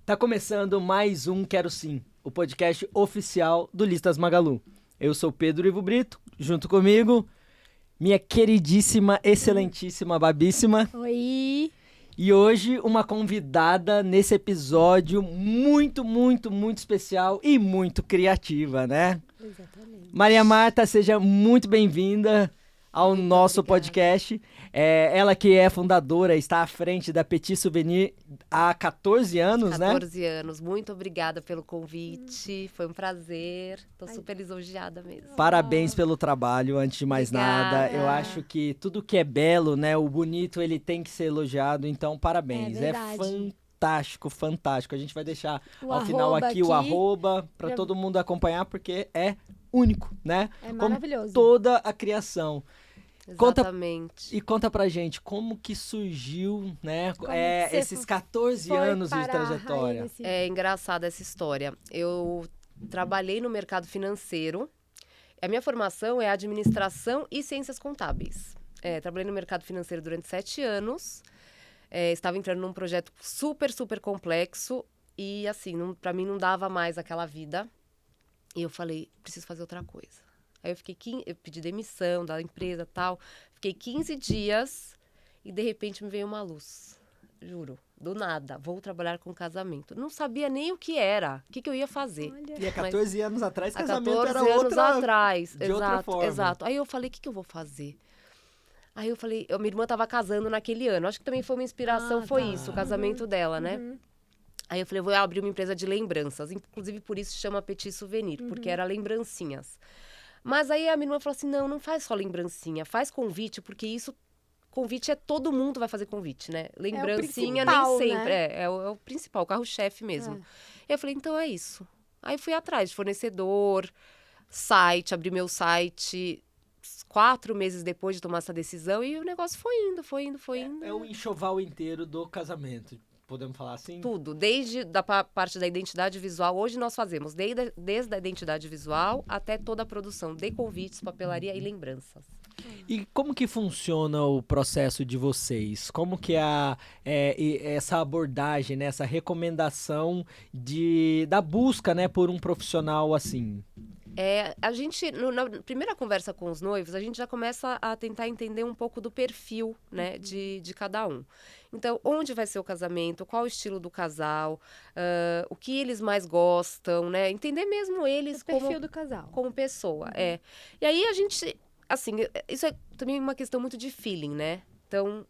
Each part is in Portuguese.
Tá começando mais um Quero Sim, o podcast oficial do Listas Magalu. Eu sou Pedro Ivo Brito, junto comigo, minha queridíssima, excelentíssima, babíssima. Oi! E hoje uma convidada nesse episódio muito especial e muito criativa, né? Exatamente. Maria Marta, seja muito bem-vinda ao Muito nosso obrigada. podcast. Ela que é fundadora, está à frente da Petit Souvenir há 14 anos, né? 14 anos. Muito obrigada pelo convite. Foi um prazer. Tô super lisonjeada mesmo. Parabéns pelo trabalho, antes de mais nada. Obrigada. Eu acho que tudo que é belo, né, o bonito, ele tem que ser elogiado. Então, parabéns. É É verdade. fantástico. A gente vai deixar O ao final arroba aqui o aqui. arroba para Já- todo mundo acompanhar, porque é único, né? É Como maravilhoso. toda a criação. Conta- Exatamente. E conta pra gente como que surgiu, né, Como que você esses 14 Foi anos de parar trajetória. aí nesse- É engraçada essa história. Eu trabalhei no mercado financeiro. A minha formação é administração e ciências contábeis. Trabalhei no mercado financeiro durante 7 anos. Estava entrando num projeto super complexo. E, assim, para mim não dava mais aquela vida. E eu falei, preciso fazer outra coisa. Aí eu pedi demissão da empresa e tal. Fiquei 15 dias e, de repente, me veio uma luz. Juro, do nada. Vou trabalhar com casamento. Não sabia nem o que era, o que eu ia fazer. Olha. E há 14 anos atrás, Há casamento 14 era anos outra... atrás. de outra forma. Exato. Aí eu falei, o que eu vou fazer? Aí eu falei, minha irmã estava casando naquele ano. Acho que também foi uma inspiração, foi tá. isso, o casamento dela, né? Uhum. Aí eu falei, vou abrir uma empresa de lembranças. Inclusive, por isso chama Petit Souvenir, porque era lembrancinhas. Mas aí a minha irmã falou assim, não faz só lembrancinha, faz convite, porque isso, convite todo mundo vai fazer convite, né? Lembrancinha nem principal, sempre, né? é o principal, o carro-chefe mesmo. É. E eu falei, então é isso. Aí fui atrás de fornecedor, site, abri meu site 4 meses depois de tomar essa decisão e o negócio foi indo. É o enxoval inteiro do casamento, podemos falar assim? Tudo, desde parte da identidade visual. Hoje nós fazemos desde a identidade visual até toda a produção de convites, papelaria e lembranças. E como que funciona o processo de vocês? Como que essa abordagem, né, essa recomendação da busca, né, por um profissional assim? A gente, na primeira conversa com os noivos, a gente já começa a tentar entender um pouco do perfil, né, de cada um. Então, onde vai ser o casamento, qual o estilo do casal, o que eles mais gostam, né? Entender mesmo eles O perfil do casal. como pessoa, E aí a gente, assim, isso é também uma questão muito de feeling, né? Então,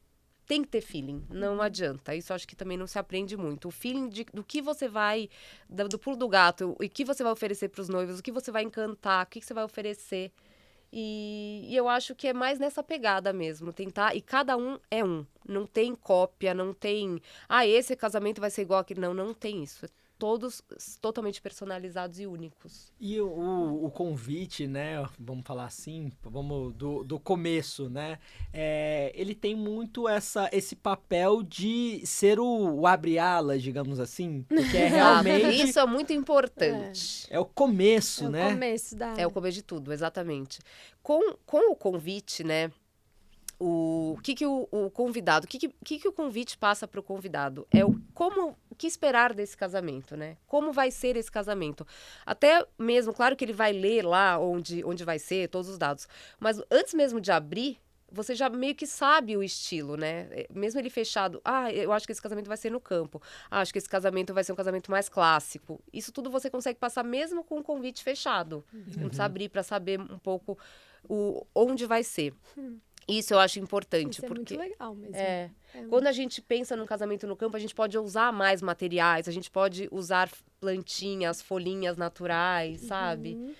tem que ter feeling, não adianta. Isso eu acho que também não se aprende muito. O feeling do que você vai, do pulo do gato, e o que você vai oferecer para os noivos, o que você vai encantar, o que você vai oferecer. E eu acho que é mais nessa pegada mesmo, tentar, e cada um é um. Não tem cópia, não tem, esse casamento vai ser igual aquele. Não tem isso. Todos totalmente personalizados e únicos. E o convite, né, vamos falar assim, vamos do começo, né, ele tem muito esse papel de ser o abre-alas, digamos assim, porque é realmente Isso é muito importante. é o começo, É né? o começo da... É o começo de tudo, exatamente. Com o convite, né? O que o convidado, o que o convite passa para o convidado? O que esperar desse casamento, né? Como vai ser esse casamento? Até mesmo, claro que ele vai ler lá onde vai ser, todos os dados. Mas antes mesmo de abrir, você já meio que sabe o estilo, né? Mesmo ele fechado, eu acho que esse casamento vai ser no campo. Acho que esse casamento vai ser um casamento mais clássico. Isso tudo você consegue passar mesmo com o convite fechado. Não precisa abrir para saber um pouco onde vai ser. Isso eu acho importante, Isso é porque muito legal mesmo. quando a gente pensa num casamento no campo, a gente pode usar mais materiais, a gente pode usar plantinhas, folhinhas naturais, sabe?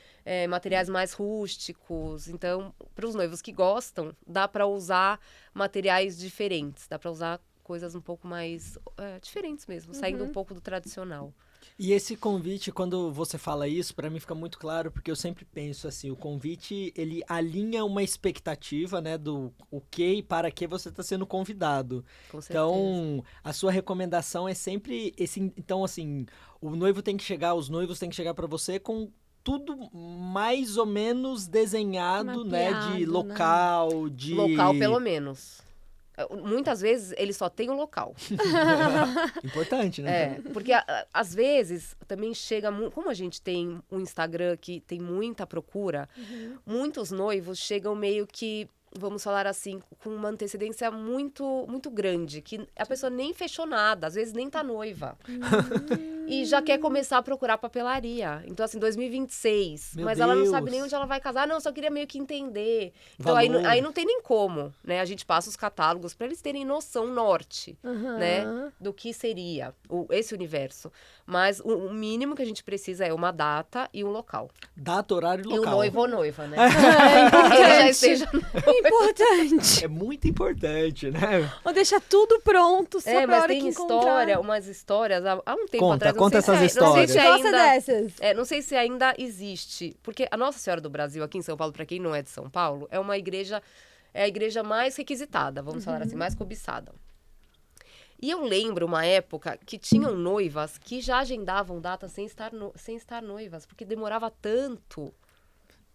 Materiais mais rústicos. Então, para os noivos que gostam, dá para usar materiais diferentes, dá para usar coisas um pouco mais diferentes mesmo, saindo um pouco do tradicional. E esse convite, quando você fala isso, para mim fica muito claro, porque eu sempre penso assim, o convite, ele alinha uma expectativa, né, do o que e para que você está sendo convidado. Com certeza. Então, a sua recomendação é sempre esse, então assim, os noivos têm que chegar para você com tudo mais ou menos desenhado, né, de Mapeado, local, de... Local, pelo menos. Muitas vezes ele só tem um local. Importante, né? Porque às vezes também chega, como a gente tem um Instagram que tem muita procura, muitos noivos chegam meio que, vamos falar assim, com uma antecedência muito, muito grande, que a pessoa nem fechou nada, às vezes nem tá noiva. E já quer começar a procurar papelaria. Então, assim, 2026. Meu mas ela não Deus. sabe nem onde ela vai casar. Não, só queria meio que entender. Então, aí Valor. não tem nem como, né? A gente passa os catálogos para eles terem noção norte, né? Do que seria esse universo. Mas o mínimo que a gente precisa é uma data e um local. Data, horário e E o local. noivo ou noiva, né? É Que ele já importante. esteja... Importante. É muito importante, né? Ou deixar tudo pronto só pra mas hora tem que encontrar. umas histórias, há um tempo Conta, atrás. conta essas Não sei histórias. se Gosta ainda, dessas. não sei se ainda existe. Porque a Nossa Senhora do Brasil, aqui em São Paulo, para quem não é de São Paulo, é uma igreja, é a igreja mais requisitada, vamos falar assim, mais cobiçada. E eu lembro uma época que tinham noivas que já agendavam data sem estar noivas, porque demorava tanto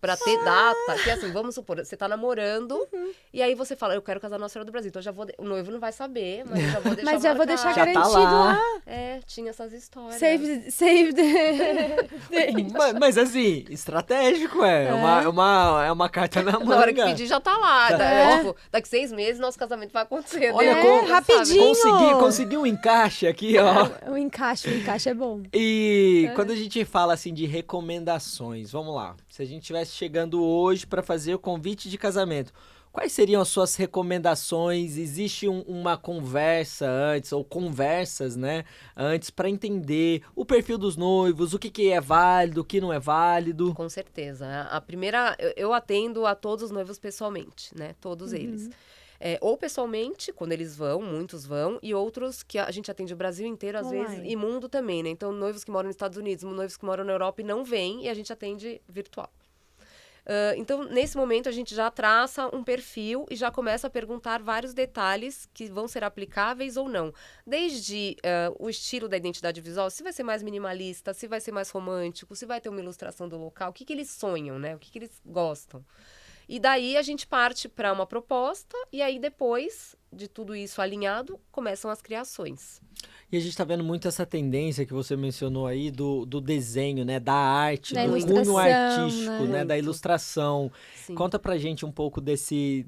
pra ter data, que assim, vamos supor, você tá namorando, e aí você fala, eu quero casar na Nossa Senhora do Brasil, então eu já vou, o noivo não vai saber, mas eu já vou deixar Mas já vou deixar Já tá garantido lá. lá. Tinha essas histórias. Save the... Mas assim, estratégico é uma carta na manga. Na hora que pedir, já tá lá. É. Tipo, daqui 6 meses, nosso casamento vai acontecer. Olha, né? como- rapidinho. Consegui um encaixe aqui, ó. O encaixe é bom. E quando a gente fala assim de recomendações, vamos lá. Se a gente estivesse chegando hoje para fazer o convite de casamento, quais seriam as suas recomendações? Existe uma conversa antes, ou conversas, né? Antes, para entender o perfil dos noivos, o que é válido, o que não é válido. Com certeza. A primeira, eu atendo a todos os noivos pessoalmente, né? Todos eles. Ou pessoalmente, quando eles vão, muitos vão, e outros que a gente atende o Brasil inteiro, às Online. vezes, e mundo também, né? Então, noivos que moram nos Estados Unidos, noivos que moram na Europa e não vêm, e a gente atende virtual. Então, nesse momento, a gente já traça um perfil e já começa a perguntar vários detalhes que vão ser aplicáveis ou não. Desde o estilo da identidade visual, se vai ser mais minimalista, se vai ser mais romântico, se vai ter uma ilustração do local, o que eles sonham, né? O que eles gostam. E daí a gente parte para uma proposta e aí depois de tudo isso alinhado, começam as criações. E a gente tá vendo muito essa tendência que você mencionou aí do desenho, né? Da arte, Da do cunho ilustração, artístico, né? né? Da ilustração. Sim. Conta pra gente um pouco desse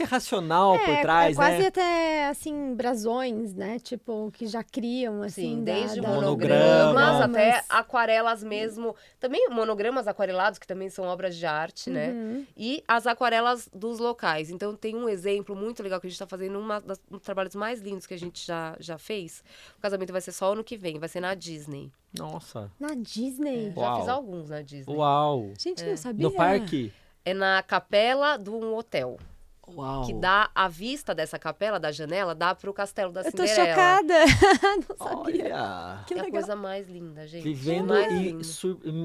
racional por trás, quase né? até, assim, brasões, né? Tipo, que já criam, assim, Sim, desde monograma. monogramas até aquarelas mesmo. Também monogramas aquarelados, que também são obras de arte, né? E as aquarelas dos locais. Então, tem um exemplo muito legal que a gente está fazendo, um dos trabalhos mais lindos que a gente já fez. O casamento vai ser só ano que vem, vai ser na Disney. Nossa. Na Disney? Já Uau. fiz alguns na Disney. Uau. Gente, não sabia. No parque? É na capela de um hotel. Uau. Que dá a vista dessa capela, da janela, dá pro castelo da Eu tô Cinderela. chocada. Não sabia. Olha. Que É a legal. coisa mais linda, gente. Vivendo Mais e lindo.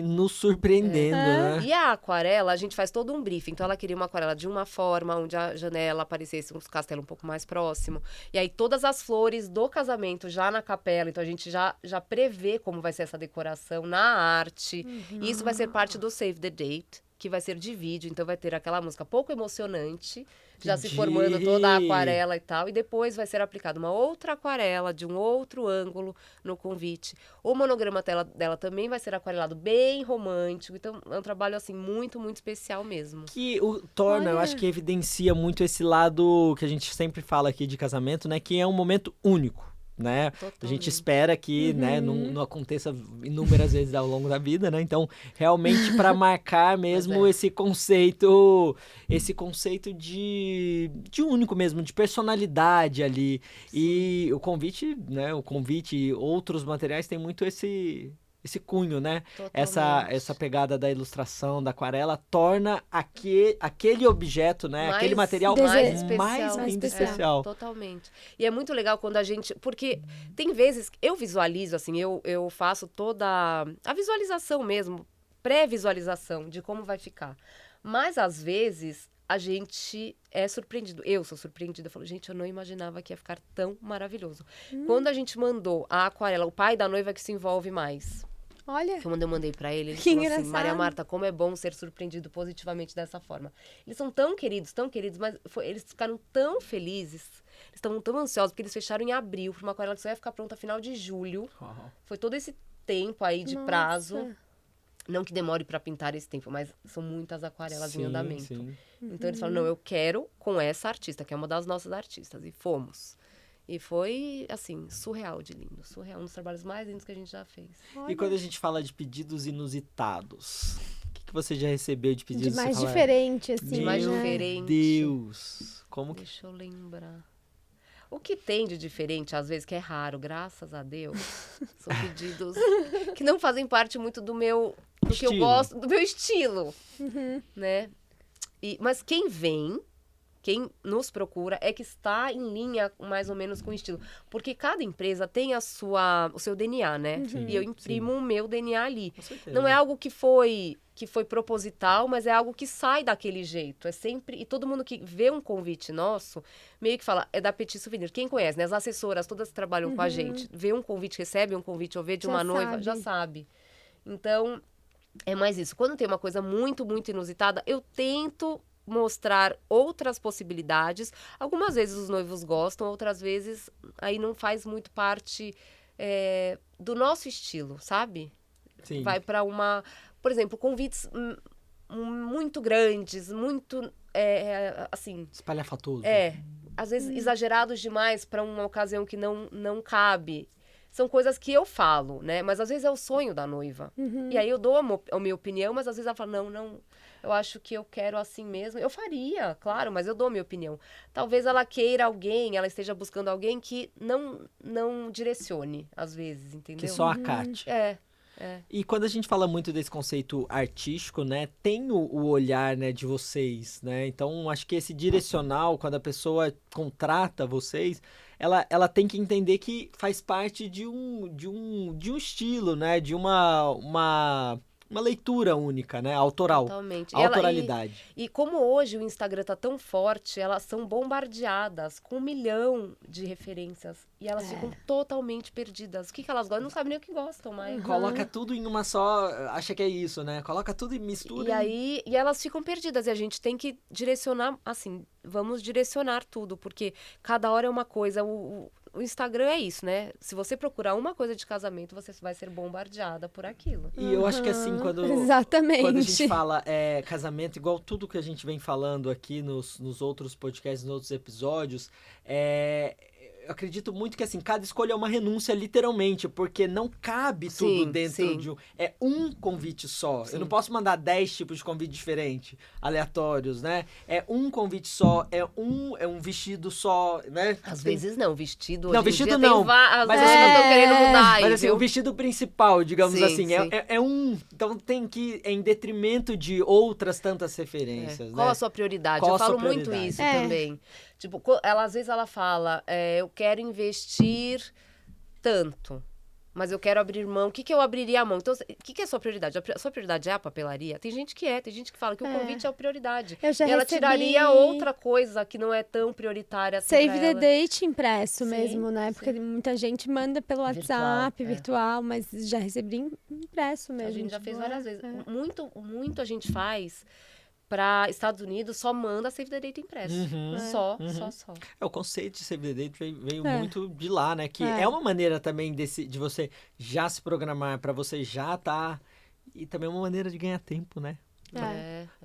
nos surpreendendo, né? E a aquarela, a gente faz todo um briefing. Então, ela queria uma aquarela de uma forma, onde a janela aparecesse um castelo um pouco mais próximo. E aí, todas as flores do casamento já na capela. Então, a gente já prevê como vai ser essa decoração na arte. E isso vai ser parte do Save the Date, que vai ser de vídeo. Então, vai ter aquela música pouco emocionante, já se Entendi. formando toda a aquarela e tal. E depois vai ser aplicada uma outra aquarela de um outro ângulo no convite. O monograma dela também vai ser aquarelado bem romântico. Então, é um trabalho, assim, muito, muito especial mesmo. Que torna, eu Olha. acho que evidencia muito esse lado que a gente sempre fala aqui de casamento, né? Que é um momento único, né? A gente Totalmente. espera que, né, não aconteça inúmeras vezes ao longo da vida, né? Então, realmente para marcar mesmo esse conceito de único mesmo, de personalidade ali. E o convite, né? O convite e outros materiais tem muito esse cunho, né? Essa Totalmente. pegada da ilustração, da aquarela, torna aquele objeto, né? Mais aquele material mais especial. mais Mais lindo e especial. especial. Totalmente. E é muito legal quando a gente... Porque tem vezes que eu visualizo, assim, eu faço toda a visualização mesmo, pré-visualização de como vai ficar. Mas, às vezes, a gente é surpreendido. Eu sou surpreendida. Eu falo, gente, eu não imaginava que ia ficar tão maravilhoso. Quando a gente mandou a aquarela, o pai da noiva que se envolve mais. Olha, que eu mandei pra ele Que falou assim, engraçado. Maria Marta, como é bom ser surpreendido positivamente dessa forma. Eles são tão queridos, mas eles ficaram tão felizes, eles estavam tão ansiosos, porque eles fecharam em abril, para uma aquarela que só ia ficar pronta final de julho. Foi todo esse tempo aí de nossa. prazo. Não que demore para pintar esse tempo, mas são muitas aquarelas em andamento. Sim. Então eles falaram, não, eu quero com essa artista, que é uma das nossas artistas. E fomos. E foi, assim, surreal de lindo. Surreal, um dos trabalhos mais lindos que a gente já fez. E quando a gente fala de pedidos inusitados, o que você já recebeu de pedidos? De mais você fala, diferente, assim. De mais Meu diferente. Deus! Como que... Deixa eu lembrar. O que tem de diferente, às vezes, que é raro, graças a Deus, são pedidos que não fazem parte muito do meu... Do que eu Estilo. gosto, do meu estilo, né? Mas quem nos procura é que está em linha mais ou menos com o estilo. Porque cada empresa tem o seu DNA, né? Sim, E eu imprimo o meu DNA ali. Com certeza. Não é algo que foi proposital, mas é algo que sai daquele jeito. É sempre... E todo mundo que vê um convite nosso, meio que fala, é da Petit Souvenir. Quem conhece, né? As assessoras, todas que trabalham com a gente, vê um convite, recebe um convite ou vê de Já uma noiva, sabe. já sabe. Então, é mais isso. Quando tem uma coisa muito, muito inusitada, eu tento mostrar outras possibilidades. Algumas vezes os noivos gostam, outras vezes aí não faz muito parte do nosso estilo, sabe? Sim. Vai para uma... Por exemplo, convites muito grandes, muito, assim... Espalhafatoso. Às vezes exagerados demais para uma ocasião que não cabe. São coisas que eu falo, né? Mas às vezes é o sonho da noiva. E aí eu dou a minha opinião, mas às vezes ela fala, não, eu acho que eu quero assim mesmo. Eu faria, claro, mas eu dou a minha opinião. Talvez ela queira alguém, ela esteja buscando alguém que não direcione, às vezes, entendeu? Que só acate. E quando a gente fala muito desse conceito artístico, né, tem o olhar, né, de vocês, né? Então, acho que esse direcional, quando a pessoa contrata vocês, ela tem que entender que faz parte de um estilo, né? De uma leitura única, né? Autoral. Totalmente. Autoralidade. E como hoje o Instagram tá tão forte, elas são bombardeadas com 1 milhão de referências. E elas ficam totalmente perdidas. O que elas gostam? Não sabem nem o que gostam mais. Coloca tudo em uma só... Acha que é isso, né? Coloca tudo e mistura. E elas ficam perdidas. E a gente tem que direcionar, assim, vamos direcionar tudo. Porque cada hora é uma coisa. O Instagram é isso, né? Se você procurar uma coisa de casamento, você vai ser bombardeada por aquilo. E eu acho que assim, Exatamente. Quando a gente fala casamento, igual tudo que a gente vem falando aqui nos outros podcasts, nos outros episódios, eu acredito muito que assim, cada escolha é uma renúncia, literalmente, porque não cabe tudo dentro de um... É um convite só. Sim. Eu não posso mandar 10 tipos de convite diferentes, aleatórios, né? É um convite só, é um vestido só, né? Às vezes não, vestido hoje Não, em vestido dia não. Mas Mas assim, assim, não estão querendo mudar aí, Mas assim, viu? o vestido principal, digamos Sim, assim, sim. é um... Então tem que... em detrimento de outras tantas referências, né? Qual a sua prioridade? Qual eu a sua falo muito prioridade? isso também. Tipo, às vezes ela fala, eu quero investir tanto, mas eu quero abrir mão. O que eu abriria a mão? Então, o que é a sua prioridade? A sua prioridade é a papelaria? Tem gente que fala que o convite é a prioridade. Eu já e ela recebi tiraria outra coisa que não é tão prioritária assim Save pra the ela. date impresso Sim, mesmo, né? Porque muita gente manda pelo WhatsApp, virtual, mas já recebi impresso mesmo. A gente já tipo, fez várias vezes. Muito a gente faz para Estados Unidos, só manda Save the Date impresso. Só. O conceito de Save the Date veio muito de lá, né? Que é uma maneira também de você já se programar, para você já tá... E também é uma maneira de ganhar tempo, né?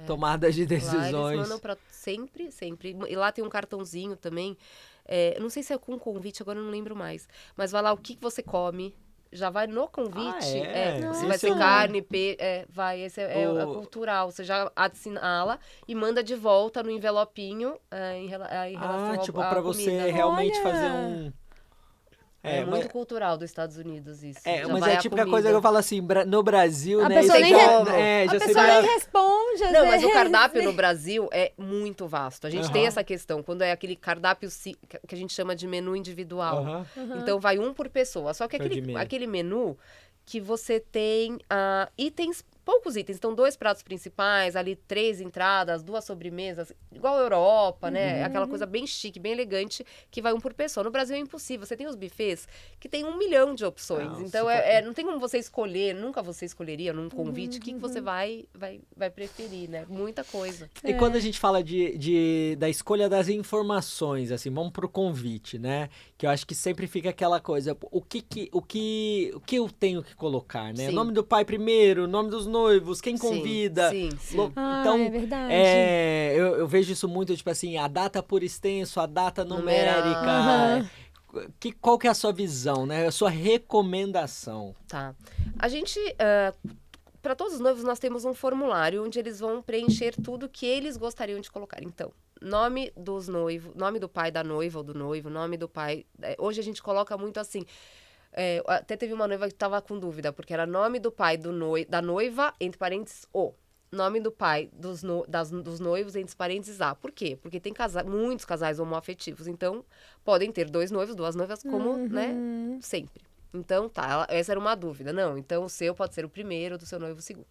Tomada de decisões. Lá eles mandam pra sempre. E lá tem um cartãozinho também. Não sei se é com convite, agora eu não lembro mais. Mas vai lá o que você come. Já vai no convite. Se vai ser carne, peixe. Vai. Esse é cultural. Você já assinala e manda de volta no envelopinho em relação tipo, à pra comida. você realmente fazer um... É muito cultural dos Estados Unidos isso. Já mas vai é a a típica comida. coisa que eu falo assim, no Brasil, A né? pessoa isso nem já a pessoa seria... nem responde. às Não, mas o vezes. cardápio no Brasil é muito vasto. A gente tem essa questão, quando é aquele cardápio que a gente chama de menu individual. Então, vai um por pessoa. Só que aquele menu que você tem itens poucos itens. Então, 2 pratos principais, ali 3 entradas, 2 sobremesas, igual a Europa, né? Aquela coisa bem chique, bem elegante, que vai um por pessoa. No Brasil é impossível. Você tem os buffets que tem 1 milhão de opções. Não, Então, não tem como você escolher, nunca você escolheria num convite, o que você vai preferir, né? Muita coisa. E quando a gente fala da escolha das informações, assim, vamos pro convite, né? Que eu acho que sempre fica aquela coisa, o que eu tenho que colocar, né? Sim. O nome do pai primeiro, o nome dos noivos, quem convida. Sim. Então, é verdade. Eu vejo isso muito, tipo assim, a data por extenso, a data numérica. Aham. Qual que é a sua visão, né? A sua recomendação. Tá. A gente, para todos os noivos, nós temos um formulário onde eles vão preencher tudo que eles gostariam de colocar. Então, nome dos noivos, nome do pai da noiva ou do noivo, nome do pai. Hoje a gente coloca muito assim. Até teve uma noiva que estava com dúvida, porque era nome do pai da noiva, entre parênteses, o. Nome do pai dos noivos, entre parênteses, A. Por quê? Porque tem muitos casais homoafetivos. Então, podem ter 2 noivos, 2 noivas, como, né, sempre. Então, essa era uma dúvida. Não, então o seu pode ser o primeiro, do seu noivo o segundo.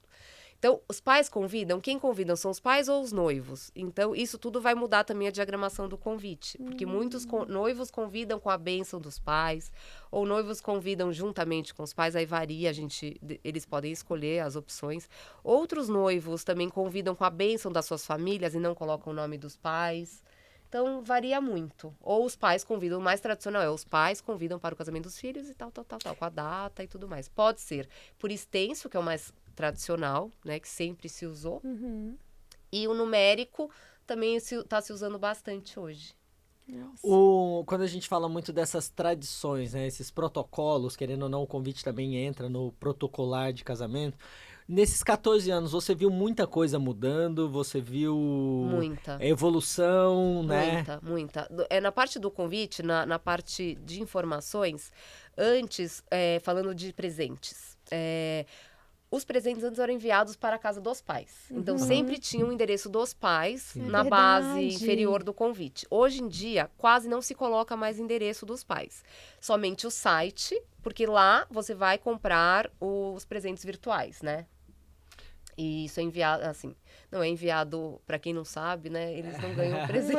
Então, os pais convidam, quem convidam são os pais ou os noivos? Então, isso tudo vai mudar também a diagramação do convite, porque muitos noivos convidam com a bênção dos pais, ou noivos convidam juntamente com os pais, aí varia, eles podem escolher as opções. Outros noivos também convidam com a bênção das suas famílias e não colocam o nome dos pais. Então, varia muito. Ou os pais convidam, o mais tradicional os pais convidam para o casamento dos filhos e tal, com a data e tudo mais. Pode ser por extenso, que é o mais tradicional, né, que sempre se usou. E o numérico também está se usando bastante hoje. Quando a gente fala muito dessas tradições, né, esses protocolos, querendo ou não, o convite também entra no protocolar de casamento. Nesses 14 anos, você viu muita coisa mudando? Você viu... Muita. Evolução, né? Muita. Na parte do convite, na parte de informações, antes, falando de presentes, os presentes antes eram enviados para a casa dos pais. Então, sempre tinha o endereço dos pais na base inferior do convite. Hoje em dia, quase não se coloca mais endereço dos pais. Somente o site, porque lá você vai comprar os presentes virtuais, né? E isso é enviado, assim, não é enviado, para quem não sabe, né? Eles não ganham presente.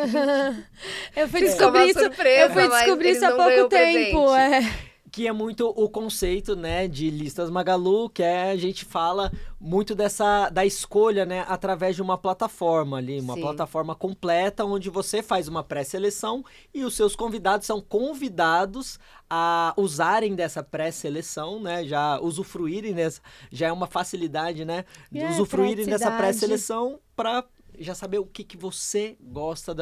Eu fui descobrir isso há pouco tempo. Que é muito o conceito, né, de Listas Magalu, que a gente fala muito da escolha, né, através de uma plataforma ali, uma plataforma completa, onde você faz uma pré-seleção e os seus convidados são convidados a usarem dessa pré-seleção, né, já usufruírem dessa, já é uma facilidade, né, de usufruírem dessa pré-seleção para já saber o que você gosta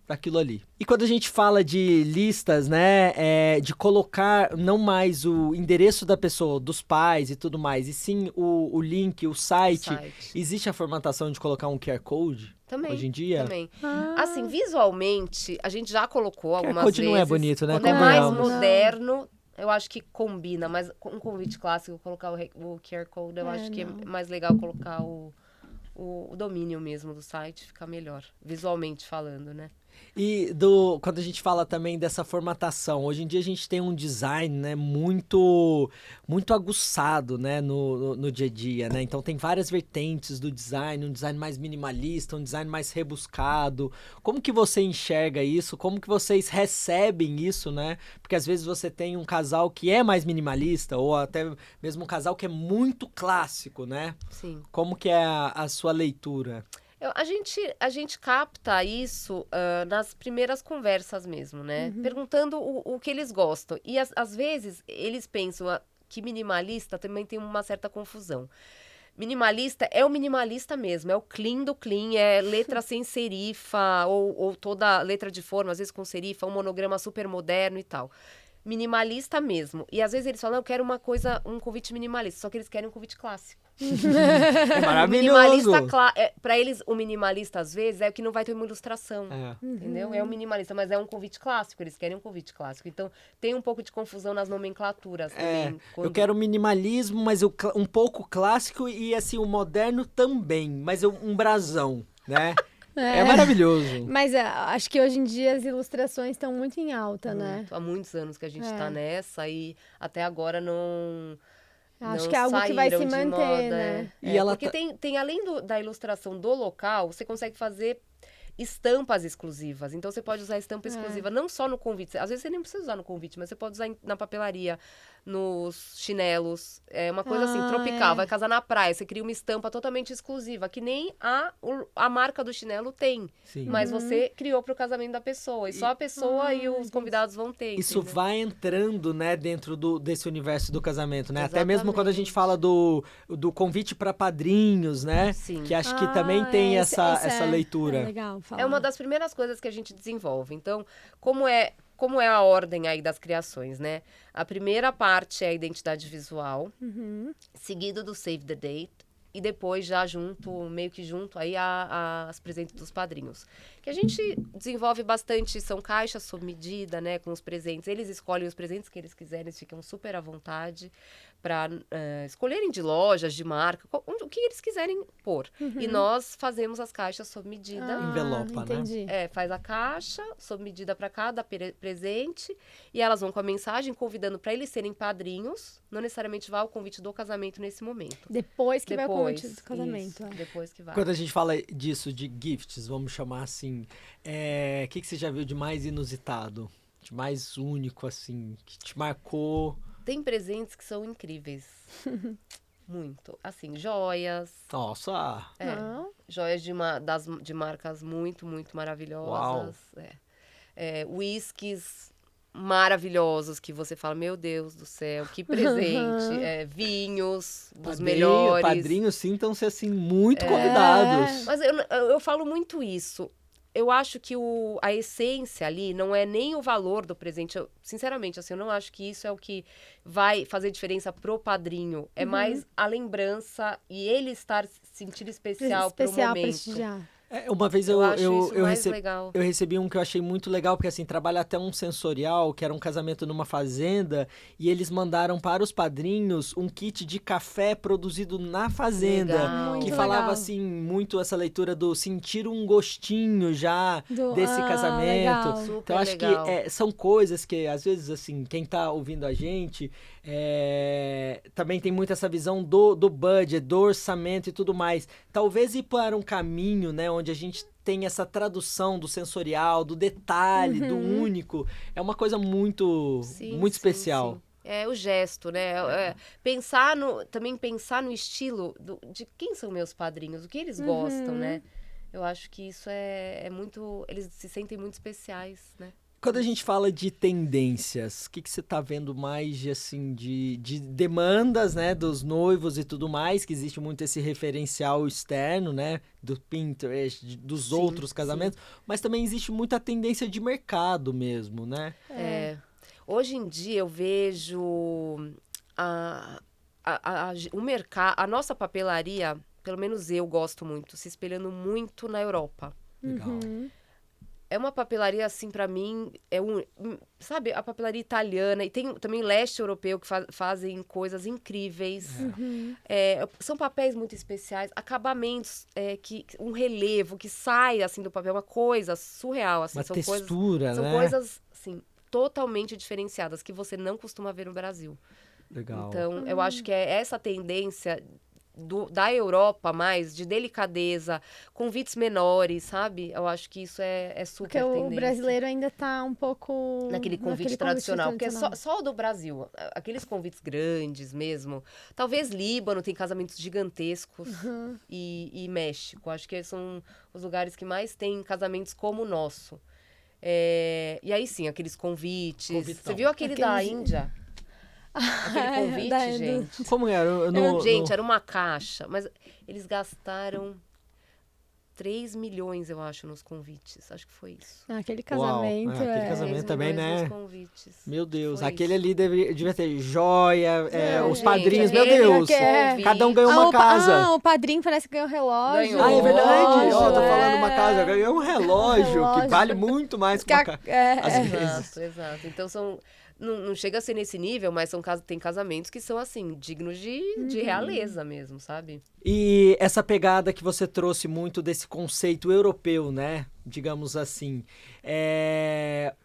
daquilo ali. E quando a gente fala de listas, né, de colocar não mais o endereço da pessoa, dos pais e tudo mais, e sim o link, o site, existe a formatação de colocar um QR Code? Também, hoje em dia? Também. Assim, visualmente, a gente já colocou algumas vezes. QR Code não é bonito, né? Quando é mais moderno, eu acho que combina, mas um convite clássico, colocar o QR Code, eu acho que é mais legal colocar o domínio mesmo do site, fica melhor, visualmente falando, né? E quando a gente fala também dessa formatação, hoje em dia a gente tem um design, né, muito aguçado, né, no dia a dia, né? Então tem várias vertentes do design, um design mais minimalista, um design mais rebuscado. Como que você enxerga isso? Como que vocês recebem isso, né? Porque às vezes você tem um casal que é mais minimalista ou até mesmo um casal que é muito clássico, né? Sim. Como que é a sua leitura? A gente capta isso nas primeiras conversas mesmo, né? Perguntando o que eles gostam. E às vezes eles pensam que minimalista também tem uma certa confusão. Minimalista é o minimalista mesmo, é o clean do clean, é letra sem serifa, ou toda letra de forma, às vezes com serifa, um monograma super moderno e tal. Minimalista mesmo. E às vezes eles falam, eu quero um convite minimalista, só que eles querem um convite clássico. É maravilhoso. Para eles, o minimalista, às vezes, é o que não vai ter uma ilustração. Entendeu? É um minimalista, mas é um convite clássico. Eles querem um convite clássico. Então, tem um pouco de confusão nas nomenclaturas também. Eu quero minimalismo, mas um pouco clássico e, assim, o moderno também. Mas um brasão, né? É maravilhoso. Mas acho que hoje em dia as ilustrações estão muito em alta, né? Há muitos anos que a gente está nessa e até agora não... Acho não que é algo que vai se saíram de manter, moda, né? E ela porque tem além da ilustração do local, você consegue fazer estampas exclusivas. Então você pode usar estampa exclusiva não só no convite. Às vezes você nem precisa usar no convite, mas você pode usar na papelaria, nos chinelos. É uma coisa assim, tropical. Vai casar na praia, você cria uma estampa totalmente exclusiva, que nem a marca do chinelo tem. Sim. Mas você criou para o casamento da pessoa. E só a pessoa e os convidados vão ter. Isso entendeu? vai entrando, né, dentro desse universo do casamento, né? Até mesmo quando a gente fala do convite para padrinhos, né? Sim. Que acho que também tem essa leitura. É legal falar. É uma das primeiras coisas que a gente desenvolve. Então, como é a ordem aí das criações, né? A primeira parte é a identidade visual, seguido do save the date, e depois já meio que junto aí as presentes dos padrinhos. Que a gente desenvolve bastante, são caixas sob medida, né, com os presentes. Eles escolhem os presentes que eles quiserem, eles ficam super à vontade para escolherem de lojas, de marca, o que eles quiserem pôr. E nós fazemos as caixas sob medida. Envelopa, entendi. né? Faz a caixa sob medida para cada presente e elas vão com a mensagem convidando para eles serem padrinhos. Não necessariamente vai o convite do casamento nesse momento. Depois que vai o convite do casamento. Isso, depois que vai. Quando a gente fala disso, de gifts, vamos chamar assim, o que você já viu de mais inusitado? De mais único, assim, que te marcou? Tem presentes que são incríveis. Muito. Assim, joias. Nossa! Joias de marcas muito, muito maravilhosas. Whiskies maravilhosos que você fala, meu Deus do céu, que presente. Vinhos dos melhores. Padrinhos sintam-se, assim, muito convidados. Mas eu falo muito isso. Eu acho que a essência ali não é nem o valor do presente. Sinceramente, assim, eu não acho que isso é o que vai fazer diferença pro padrinho. É mais a lembrança e ele estar se sentir especial pro momento. Prestigiar. Uma vez eu legal. eu recebi um que eu achei muito legal, porque assim, trabalha até um sensorial, que era um casamento numa fazenda, e eles mandaram para os padrinhos um kit de café produzido na fazenda, Legal. que Muito falava legal. assim, muito essa leitura do sentir um gostinho já desse casamento. Legal. Super Então acho legal. que são coisas que, às vezes, assim, quem tá ouvindo a gente também tem muito essa visão do budget, do orçamento e tudo mais. Talvez ir para um caminho, né, onde a gente tem essa tradução do sensorial, do detalhe, do único, é uma coisa muito especial. Sim. É o gesto, né? Também pensar no estilo de quem são meus padrinhos, o que eles gostam, né? Eu acho que isso é muito... Eles se sentem muito especiais, né? Quando a gente fala de tendências, o que você está vendo mais de demandas, né, dos noivos e tudo mais, que existe muito esse referencial externo, né, do Pinterest, dos outros casamentos, mas também existe muita tendência de mercado mesmo, né? Hoje em dia eu vejo o mercado, a nossa papelaria, pelo menos eu gosto muito, se espelhando muito na Europa. Legal. É uma papelaria, assim, pra mim, sabe, a papelaria italiana, e tem também leste europeu que fazem coisas incríveis. São papéis muito especiais, acabamentos, um relevo que sai, assim, do papel, uma coisa surreal, assim. Uma São textura, são né? coisas, assim, totalmente diferenciadas, que você não costuma ver no Brasil. Legal. Então, eu acho que é essa tendência da Europa mais, de delicadeza, convites menores, sabe? Eu acho que isso é super Porque tendência. o brasileiro ainda tá um pouco... Naquele convite tradicional, porque é só o do Brasil. Aqueles convites grandes mesmo. Talvez Líbano tem casamentos gigantescos e México. Acho que são os lugares que mais tem casamentos como o nosso. E aí sim, aqueles convites. Convitão. Você viu aquele da Índia? Aquele convite, gente. Como era? Gente, era uma caixa, mas eles gastaram 3 milhões, eu acho, nos convites. Acho que foi isso. Aquele casamento. Uau, aquele casamento 3 também, milhões né? nos convites. Meu Deus, Foi aquele isso. ali devia ter joia, os gente, padrinhos, meu aquele Deus. que é- Cada um ganhou uma casa. O padrinho parece que ganhou um relógio. Ganhou. Ah, é verdade. Ó, tô Relógio, falando uma casa, ganhou um relógio que vale muito mais que uma casa. Às vezes. Exato. Então não chega a ser nesse nível, mas tem casamentos que são, assim, dignos de realeza mesmo, sabe? E essa pegada que você trouxe muito desse conceito europeu, né? Digamos assim.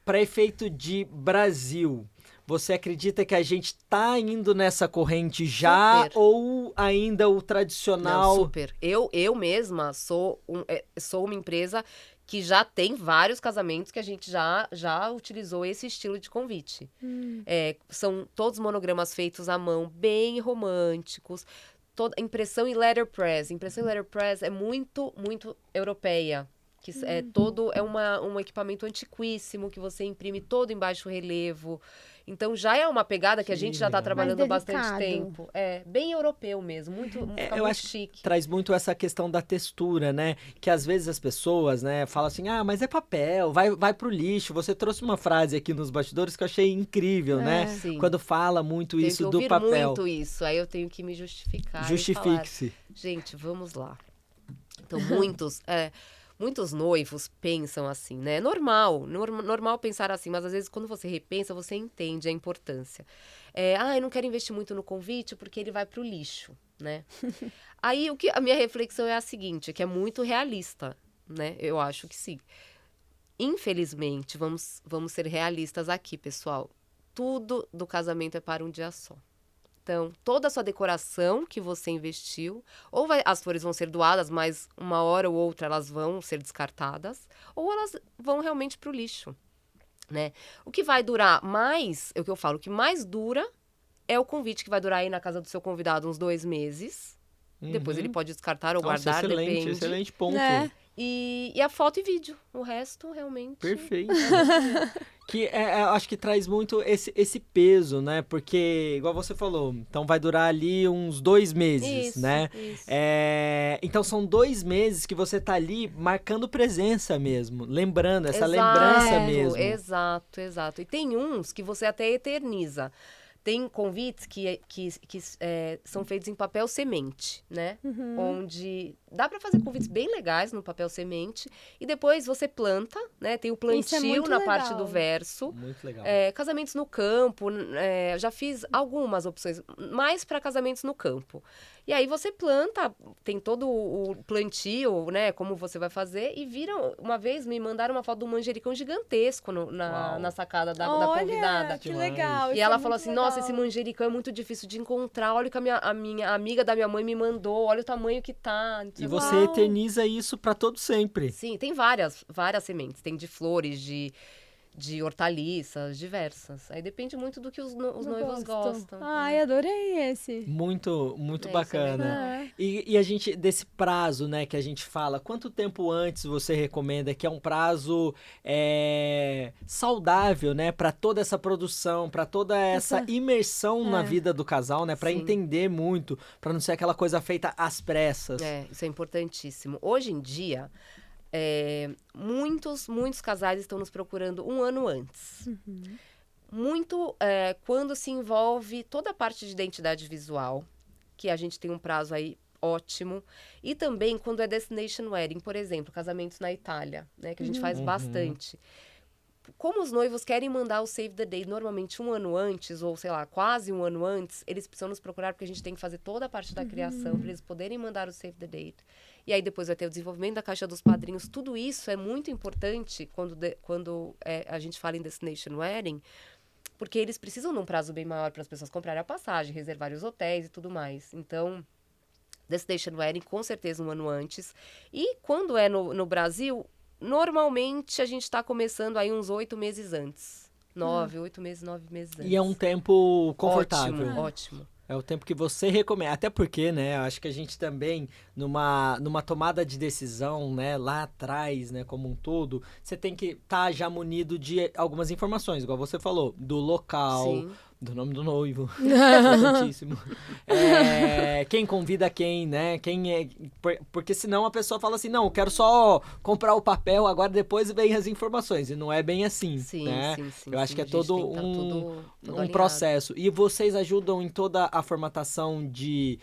Para efeito de Brasil, Você acredita que a gente tá indo nessa corrente já Super. ou ainda o tradicional? Não, super. Eu mesma sou uma empresa que já tem vários casamentos que a gente já utilizou esse estilo de convite. São todos monogramas feitos à mão, bem românticos. Toda impressão em letterpress. Impressão em letterpress é muito, muito europeia. Que é um equipamento antiquíssimo, que você imprime todo em baixo relevo. Então, já é uma pegada que a gente já está legal. trabalhando há Mais bastante delicado. tempo. É, bem europeu mesmo, fica Eu muito acho que chique. traz muito essa questão da textura, né? Que às vezes as pessoas, né, falam assim, mas é papel, vai pro lixo. Você trouxe uma frase aqui nos bastidores que eu achei incrível, né? Sim. Quando fala muito Tenho isso que do ouvir papel. muito isso, aí eu tenho que me justificar e falar, Justifique-se. gente, vamos lá. Então, muitos noivos pensam assim, né? Normal pensar assim, mas às vezes quando você repensa, você entende a importância. Eu não quero investir muito no convite porque ele vai pro lixo, né? Aí a minha reflexão é a seguinte, que é muito realista, né? Eu acho que sim. Infelizmente, vamos ser realistas aqui, pessoal. Tudo do casamento é para um dia só. Então, toda a sua decoração que você investiu, as flores vão ser doadas, mas uma hora ou outra elas vão ser descartadas, ou elas vão realmente para o lixo, né? O que vai durar mais, é o que eu falo, o que mais dura é o convite, que vai durar aí na casa do seu convidado uns 2 meses. Depois ele pode descartar ou Nossa, guardar, excelente, depende. excelente ponto. Né? E a foto e vídeo. O resto, realmente... Perfeito. Que acho que traz muito esse peso, né? Porque, igual você falou, então vai durar ali uns 2 meses, Isso, né? isso. Então são 2 meses que você tá ali marcando presença mesmo, lembrando, essa Exato, lembrança mesmo. Exato. E tem uns que você até eterniza. Tem convites que são feitos em papel semente, né? Onde dá para fazer convites bem legais no papel semente. E depois você planta, né? Tem o plantio muito na legal. parte do verso. Muito legal. Casamentos no campo, já fiz algumas opções, mais para casamentos no campo. E aí você planta, tem todo o plantio, né? Como você vai fazer. E uma vez me mandaram uma foto de um manjericão gigantesco na sacada da convidada. Que legal. E isso ela é falou muito assim, nossa, legal. esse manjericão é muito difícil de encontrar. Olha o que a minha amiga da minha mãe me mandou. Olha o tamanho que tá. E você eterniza isso para todo sempre. Sim, tem várias sementes. Tem de flores, de hortaliças, diversas. Aí depende muito do que os noivos gostam. Ai, adorei esse. Muito, muito Isso é bacana. legal. E a gente, desse prazo, né, que a gente fala, quanto tempo antes você recomenda que é um prazo saudável, né, para toda essa produção, para toda essa imersão na vida do casal, né, para Sim. entender muito, para não ser aquela coisa feita às pressas. Isso é importantíssimo. Hoje em dia, muitos casais estão nos procurando um ano antes. Muito quando se envolve toda a parte de identidade visual, que a gente tem um prazo aí ótimo. E também quando é destination wedding, por exemplo, casamentos na Itália, né, que a gente faz bastante. Como os noivos querem mandar o save the date normalmente um ano antes, ou sei lá, quase um ano antes, eles precisam nos procurar porque a gente tem que fazer toda a parte da criação para eles poderem mandar o save the date. E aí depois vai ter o desenvolvimento da caixa dos padrinhos. Tudo isso é muito importante quando a gente fala em destination wedding, porque eles precisam de um prazo bem maior para as pessoas comprarem a passagem, reservarem os hotéis e tudo mais. Então, destination wedding, com certeza um ano antes. E quando é no Brasil, normalmente a gente está começando aí uns 8 meses antes. 8 meses, 9 meses antes. E é um tempo confortável. Ótimo. É o tempo que você recomenda. Até porque, né, acho que a gente também, numa tomada de decisão, né, lá atrás, né, como um todo, você tem que estar já munido de algumas informações, igual você falou, do local, Sim. do nome do noivo, importantíssimo. Quem convida quem, né, porque senão a pessoa fala assim, não, eu quero só comprar o papel, agora depois vem as informações, e não é bem assim, né? Sim. Eu acho que é A gente todo tem que tá tudo um alinhado. processo. E vocês ajudam em toda a formatação de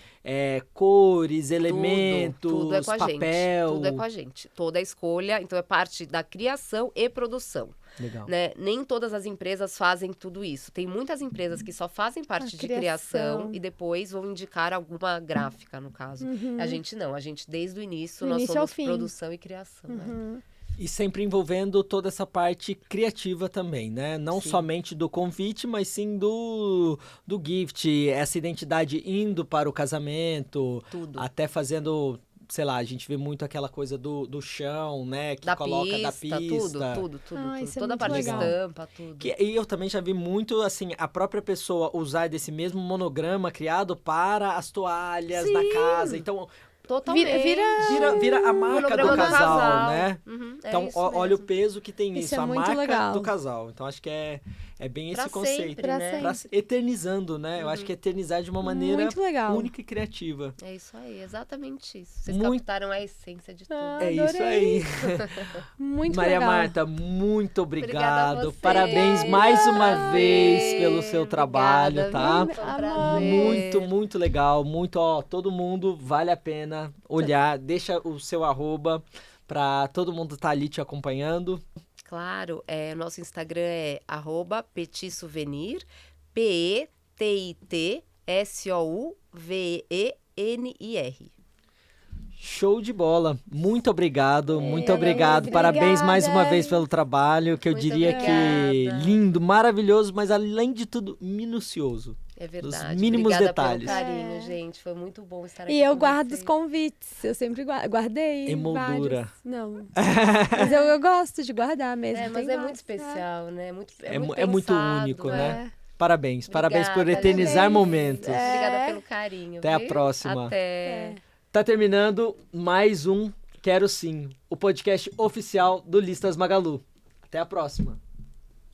cores, elementos, tudo é com a papel. gente. Tudo é com a gente. Toda a escolha, então é parte da criação e produção. Legal. Né? Nem todas as empresas fazem tudo isso. Tem muitas empresas que só fazem parte de criação e depois vão indicar alguma gráfica, no caso. A gente não. A gente, desde o início, Do nós início ao somos fim. produção e criação. Né? E sempre envolvendo toda essa parte criativa também, né? Não Sim. somente do convite, mas sim do gift, essa identidade indo para o casamento, Tudo. até fazendo, sei lá, a gente vê muito aquela coisa do chão, né? Que Da coloca pista, da pista. tudo. Isso é Toda a muito parte legal. de estampa, tudo. E eu também já vi muito, assim, a própria pessoa usar desse mesmo monograma criado para as toalhas Sim. da casa. Então, Totalmente. vira a marca do Monograma casal, né? Uhum, Então, isso olha o mesmo. peso que tem Isso nisso, é a muito marca legal. do casal. Então, acho que é bem Pra esse conceito. sempre, Pra né? sempre. Pra eternizando, né? Eu acho que eternizar de uma maneira Muito legal. única e criativa. É isso aí, exatamente isso. Vocês Muito- captaram a essência de tudo. Ah, É isso aí. Muito Maria legal. Marta, muito Obrigada a obrigado. você. Parabéns mais uma Prazer. vez pelo seu trabalho, Obrigada, tá? viu? Foi um Amamos. prazer. Muito legal. Muito, ó, todo mundo vale a pena olhar. Deixa o seu @ pra todo mundo estar ali te acompanhando. Claro, nosso Instagram é @petitsouvenir, PETITSOUVENIR. Show de bola. Muito obrigado, muito obrigado. obrigada. Parabéns mais uma vez pelo trabalho, que eu Muito diria que obrigada. lindo, maravilhoso, mas além de tudo, minucioso. É verdade. Dos mínimos Obrigada detalhes. pelo carinho, gente. Foi muito bom estar aqui E eu com guardo vocês. os convites. Eu sempre guardei. Emoldura. vários. Não. Mas eu gosto de guardar mesmo. Mas tem é muito vários, especial, né? É muito pensado, único, é. né? Parabéns, parabéns por Obrigada, eternizar gente. momentos. Obrigada pelo carinho. Até a viu? próxima. Até. Tá terminando mais um Quero Sim, o podcast oficial do Listas Magalu. Até a próxima.